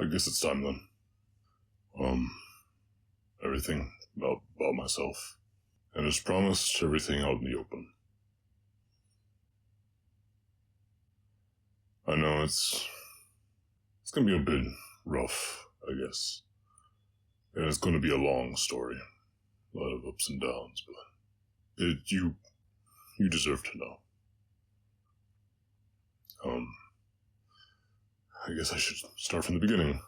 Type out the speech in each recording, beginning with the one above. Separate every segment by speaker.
Speaker 1: guess it's time then. Everything about myself. And as promised, everything out in the open. I know it's gonna be a bit rough, I guess. And it's gonna be a long story. A lot of ups and downs, but you deserve to know. I guess I should start from the beginning.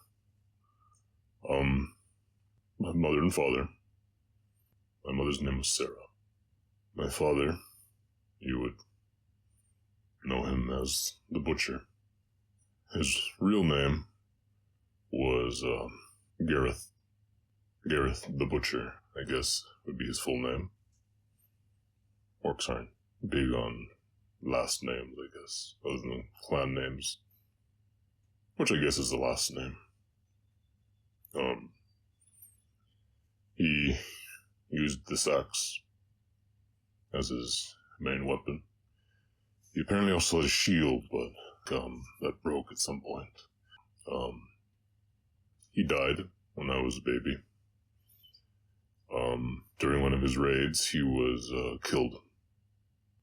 Speaker 1: My mother and father. My mother's name was Sarah. My father, you would know him as the Butcher. His real name was Gareth. Gareth the Butcher, I guess, would be his full name. Orcs aren't big on last names, I guess, other than clan names. Which I guess is the last name. He used this axe as his main weapon. He apparently also had a shield, but that broke at some point. He died when I was a baby. During one of his raids, he was killed.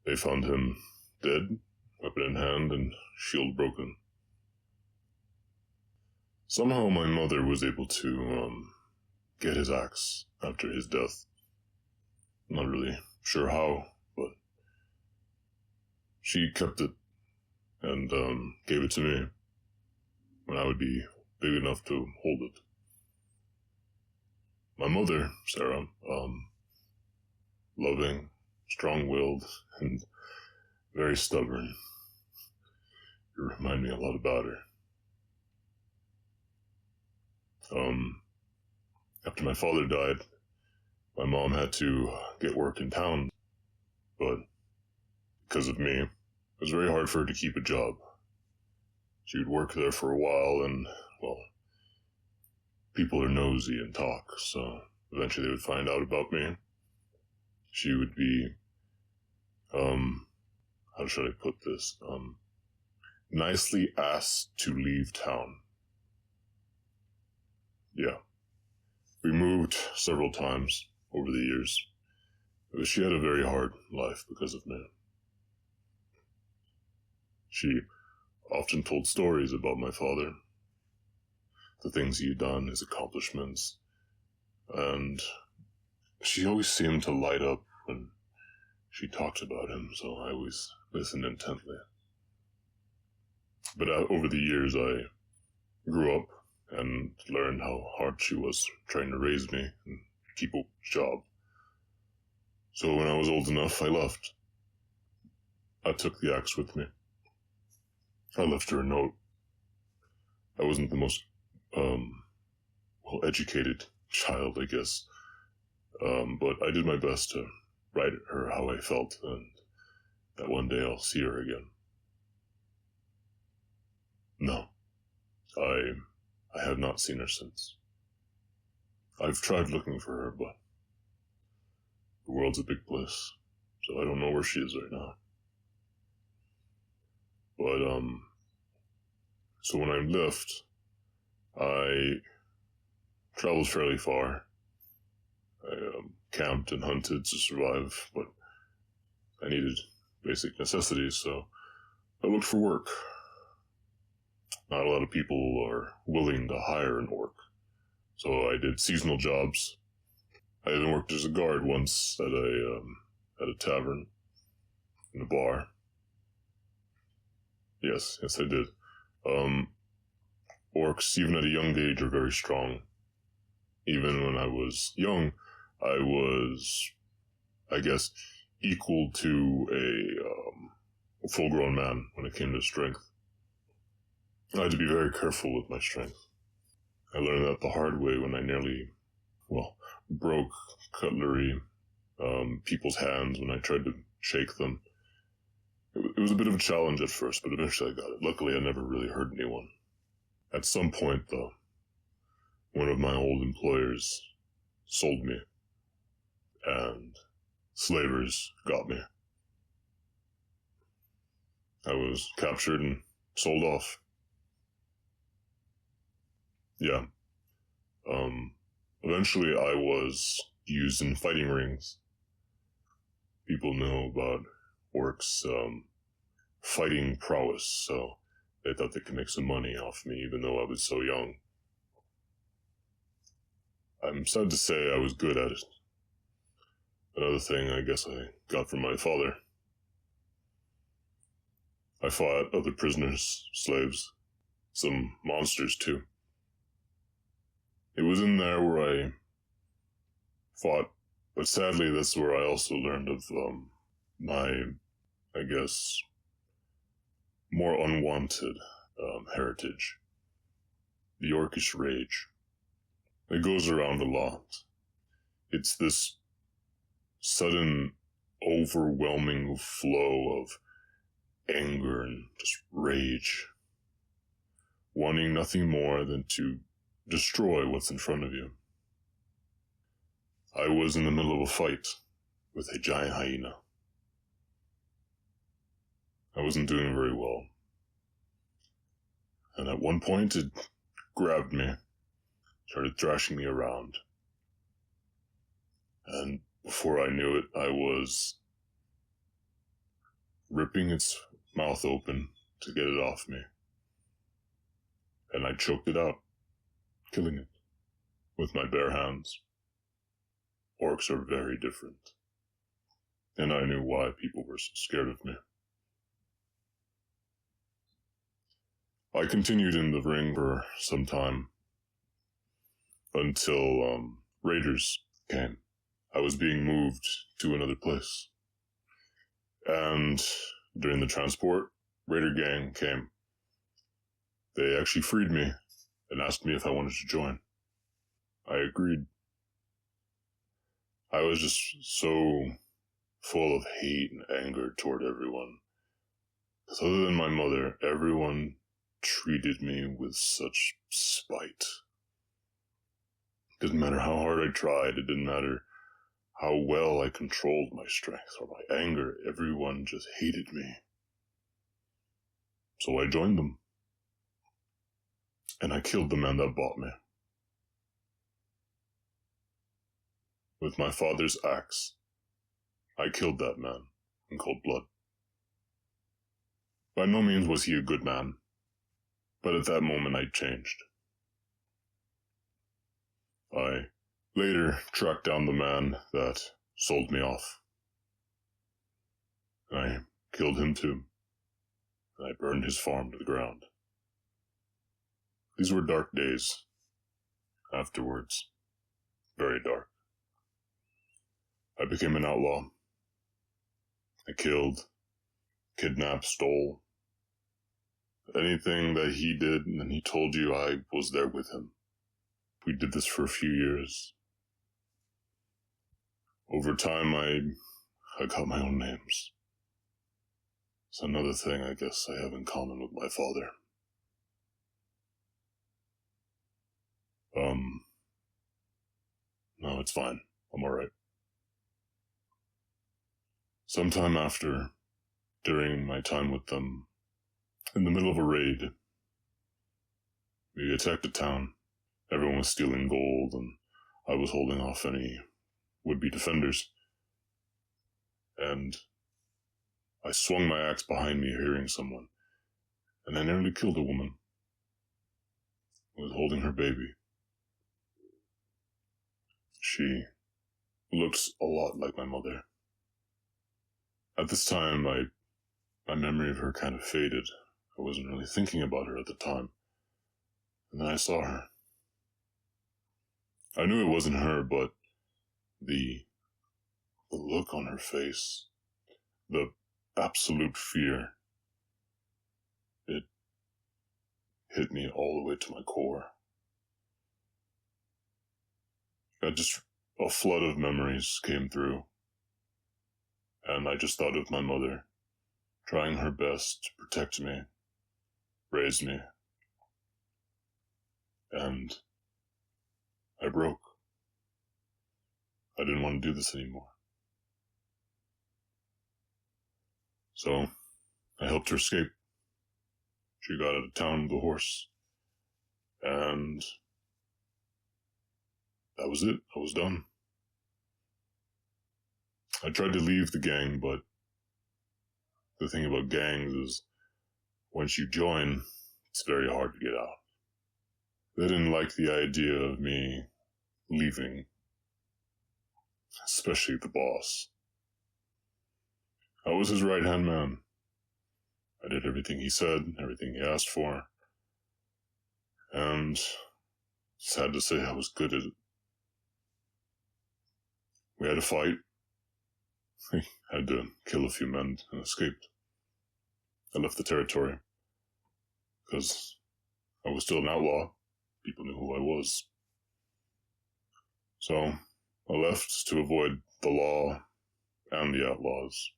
Speaker 1: They found him dead, weapon in hand, and shield broken. Somehow my mother was able to get his axe after his death. Not really sure how, but she kept it and gave it to me when I would be big enough to hold it. My mother, Sarah, loving, strong-willed, and very stubborn. You remind me a lot about her. After my father died, my mom had to get work in town, but because of me, it was very hard for her to keep a job. She would work there for a while and, well, people are nosy and talk, so eventually they would find out about me. She would be, how should I put this, nicely asked to leave town. Yeah. We moved several times over the years. But she had a very hard life because of me. She often told stories about my father, the things he had done, his accomplishments, and she always seemed to light up when she talked about him, so I always listened intently. But over the years, I grew up and learned how hard she was trying to raise me and keep a job. So when I was old enough, I left. I took the axe with me. I left her a note. I wasn't the most, well-educated child, I guess. But I did my best to write her how I felt, and that one day I'll see her again. No. I have not seen her since. I've tried looking for her, but the world's a big place, so I don't know where she is right now. But, so when I left, I traveled fairly far. I camped and hunted to survive, but I needed basic necessities, so I looked for work. Not a lot of people are willing to hire an orc, so I did seasonal jobs. I even worked as a guard once at a tavern, in a bar. Yes, I did. Orcs, even at a young age, are very strong. Even when I was young, I was, I guess, equal to a full-grown man when it came to strength. I had to be very careful with my strength. I learned that the hard way when I nearly, broke cutlery, people's hands when I tried to shake them. It was a bit of a challenge at first, but eventually I got it. Luckily, I never really hurt anyone. At some point, though, one of my old employers sold me, and slavers got me. I was captured and sold off. Yeah. Eventually I was used in fighting rings. People know about orcs, fighting prowess, so they thought they could make some money off me, even though I was so young. I'm sad to say I was good at it. Another thing I guess I got from my father. I fought other prisoners, slaves, some monsters too. It was in there where I fought, but sadly that's where I also learned of my, I guess, more unwanted heritage. The Orcish rage. It goes around a lot. It's this sudden, overwhelming flow of anger and just rage, wanting nothing more than to destroy what's in front of you. I was in the middle of a fight with a giant hyena. I wasn't doing very well. And at one point it grabbed me, started thrashing me around. And before I knew it, I was ripping its mouth open to get it off me. And I choked it out, killing it with my bare hands. Orcs are very different. And I knew why people were so scared of me. I continued in the ring for some time until raiders came. I was being moved to another place. And during the transport, raider gang came. They actually freed me and asked me if I wanted to join. I agreed. I was just so full of hate and anger toward everyone. Because other than my mother, everyone treated me with such spite. It didn't matter how hard I tried, it didn't matter how well I controlled my strength or my anger, everyone just hated me. So I joined them. And I killed the man that bought me. With my father's axe, I killed that man in cold blood. By no means was he a good man, but at that moment I changed. I later tracked down the man that sold me off. I killed him too, and I burned his farm to the ground. These were dark days afterwards. Very dark. I became an outlaw. I killed, kidnapped, stole. Anything that he did, and he told you, I was there with him. We did this for a few years. Over time, I got my own names. It's another thing I guess I have in common with my father. No, it's fine. I'm alright. Sometime after, during my time with them, in the middle of a raid, we attacked a town. Everyone was stealing gold, and I was holding off any would-be defenders. And I swung my axe behind me, hearing someone, and I nearly killed a woman who was holding her baby. She looks a lot like my mother. At this time, my memory of her kind of faded. I wasn't really thinking about her at the time. And then I saw her. I knew it wasn't her, but the look on her face, the absolute fear, it hit me all the way to my core. A flood of memories came through. And I just thought of my mother, trying her best to protect me, raise me. And I broke. I didn't want to do this anymore. So I helped her escape. She got out of town with a horse. And that was it. I was done. I tried to leave the gang, but the thing about gangs is once you join, it's very hard to get out. They didn't like the idea of me leaving, especially the boss. I was his right-hand man. I did everything he said, everything he asked for, and sad to say I was good at it. We had a fight. I had to kill a few men and escaped. I left the territory because I was still an outlaw. People knew who I was. So I left to avoid the law and the outlaws.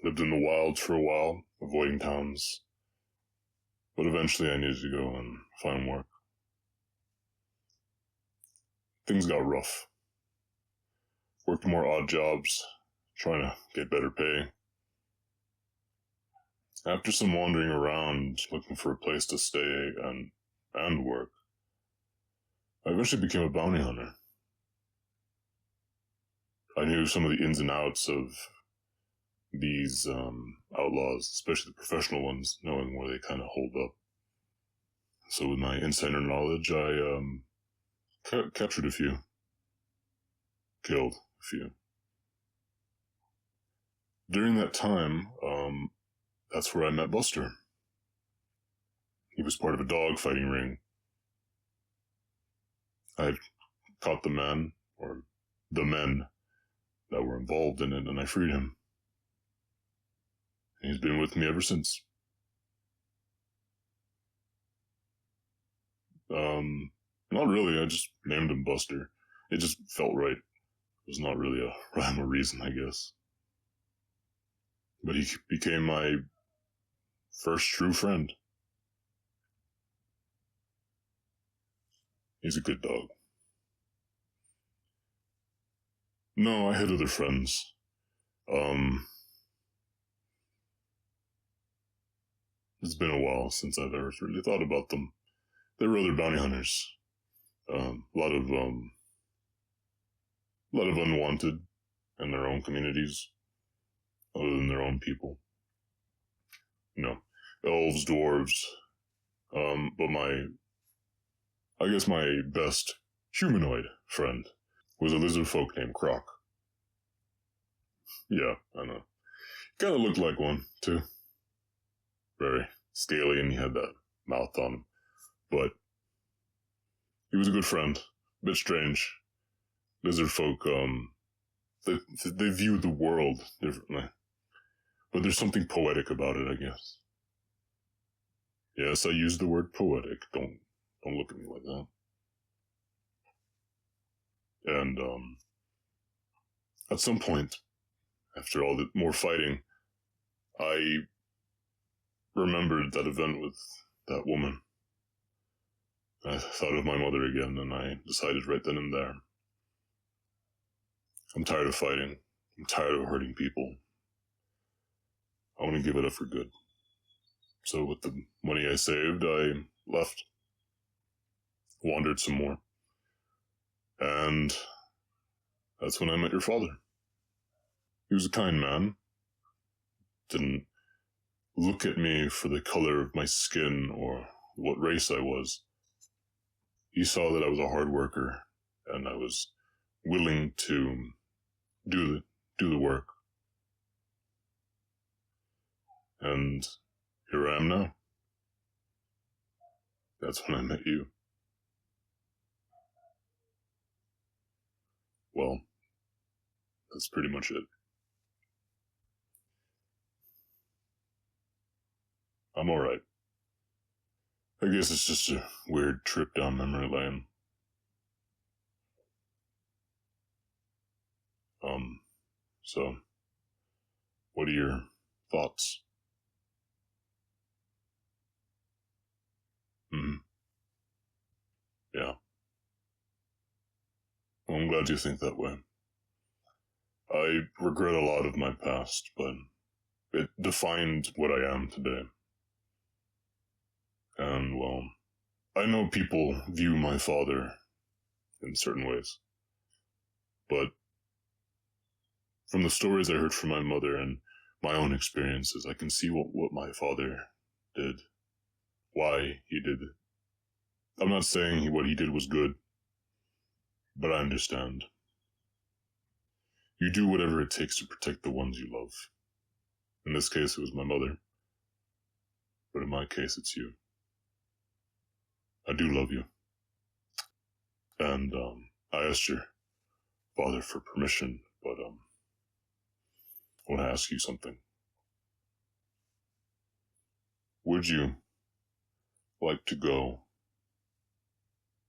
Speaker 1: Lived in the wild for a while, avoiding towns. But eventually I needed to go and find work. Things got rough. Worked more odd jobs, trying to get better pay. After some wandering around, looking for a place to stay and work, I eventually became a bounty hunter. I knew some of the ins and outs of these outlaws, especially the professional ones, knowing where they kind of hold up. So with my insider knowledge, I captured a few. Killed a few. During that time, that's where I met Buster. He was part of a dog fighting ring. I caught the men that were involved in it, and I freed him. And he's been with me ever since. Not really, I just named him Buster. It just felt right. It was not really a rhyme or reason, I guess. But he became my first true friend. He's a good dog. No, I had other friends. It's been a while since I've ever really thought about them. They were other bounty hunters. A lot of unwanted in their own communities, other than their own people. Elves, dwarves. But I guess my best humanoid friend was a lizard folk named Croc. Yeah, I know. Kind of looked like one, too. Very scaly, and he had that mouth on him. But he was a good friend. A bit strange. Lizard folk, they view the world differently. But there's something poetic about it, I guess. Yes, I use the word poetic. Don't look at me like that. And, at some point, after all the more fighting, I remembered that event with that woman. I thought of my mother again, and I decided right then and there. I'm tired of fighting. I'm tired of hurting people. I want to give it up for good. So with the money I saved, I left. Wandered some more. And that's when I met your father. He was a kind man. Didn't look at me for the color of my skin or what race I was. He saw that I was a hard worker, and I was willing to do the work. And here I am now. That's when I met you. Well, that's pretty much it. I'm alright. I guess it's just a weird trip down memory lane. So, what are your thoughts? Yeah. Well, I'm glad you think that way. I regret a lot of my past, but it defined what I am today. And, well, I know people view my father in certain ways. But from the stories I heard from my mother and my own experiences, I can see what my father did, why he did it. I'm not saying what he did was good, but I understand. You do whatever it takes to protect the ones you love. In this case, it was my mother. But in my case, it's you. I do love you. And, I asked your father for permission, but, I want to ask you something. Would you like to go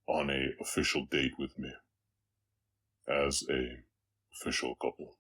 Speaker 1: on a official date with me as a official couple?